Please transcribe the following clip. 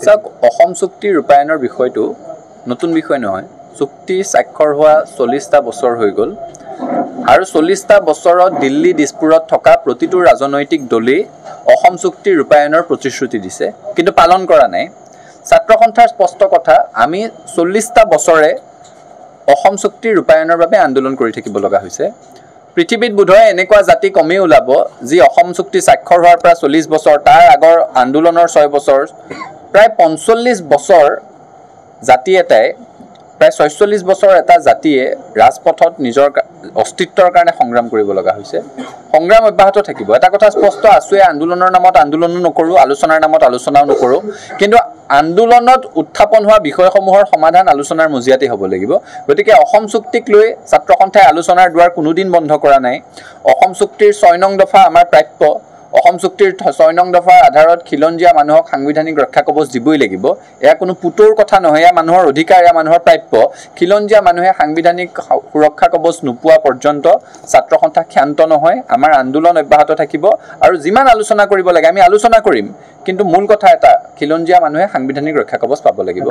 চাওক অসম চুক্তি ৰূপায়ণৰ বিষয়টো নতুন বিষয় নহয় চুক্তি স্বাক্ষৰ হোৱা 40টা বছৰ হৈ গ'ল আৰু 40টা বছৰত দিল্লী দিছপুৰত থকা প্ৰতিটো ৰাজনৈতিক দলেই অসম চুক্তি ৰূপায়ণৰ প্ৰতিশ্ৰুতি দিছে কিন্তু পালন কৰা নাই ছাত্ৰ সন্থাৰ স্পষ্ট কথা আমি 40টা বছৰে অসম চুক্তি ৰূপায়ণৰ বাবে আন্দোলন কৰি থাকিব লগা হৈছে পৃথিৱীত বোধহয় এনেকুৱা জাতি কমেই ওলাব যি অসম চুক্তি স্বাক্ষৰ হোৱাৰ পৰা 40 বছৰ তাৰ আগৰ আন্দোলনৰ 6 বছৰ প্ৰায় 45 বছৰ জাতি এটাই প্ৰায় 46 বছৰ এটা জাতিয়ে ৰাজপথত নিজৰ অস্তিত্বৰ কাৰণে সংগ্ৰাম কৰিব লগা হৈছে সংগ্ৰাম অব্যাহত থাকিব এটা কথা স্পষ্ট আছে আন্দোলনৰ নামত আন্দোলনো নকৰো আলোচনাৰ নামত আলোচনাও নকৰো কিন্তু আন্দোলনত উত্থাপন হোৱা বিষয়সমূহৰ সমাধান আলোচনাৰ মজিয়াতে হ'ব লাগিব গতিকে অসম চুক্তিক লৈ ছাত্ৰ সন্থাই আলোচনাৰ দুৱাৰ কোনোদিন বন্ধ কৰা নাই অসম চুক্তিৰ 6 নং দফা আমাৰ প্ৰাপ্য অসম চুক্তিৰ 6 নং দফাৰ আধাৰত খিলঞ্জীয়া মানুহক সাংবিধানিক ৰক্ষা কবচ দিবই লাগিব এয়া কোনো পুতৰ কথা নহয় এয়া মানুহৰ অধিকাৰ এয়া মানুহৰ প্ৰাপ্য খিলঞ্জীয়া মানুহে সাংবিধানিক সুৰক্ষা কবচ নোপোৱা পৰ্যন্ত ছাত্ৰ সন্থা ক্ষান্ত নহয় আমাৰ আন্দোলন অব্যাহত থাকিব আৰু যিমান আলোচনা কৰিব লাগে আমি আলোচনা কৰিম কিন্তু মূল কথা এটা খিলঞ্জীয়া মানুহে সাংবিধানিক ৰক্ষা কবচ পাব লাগিব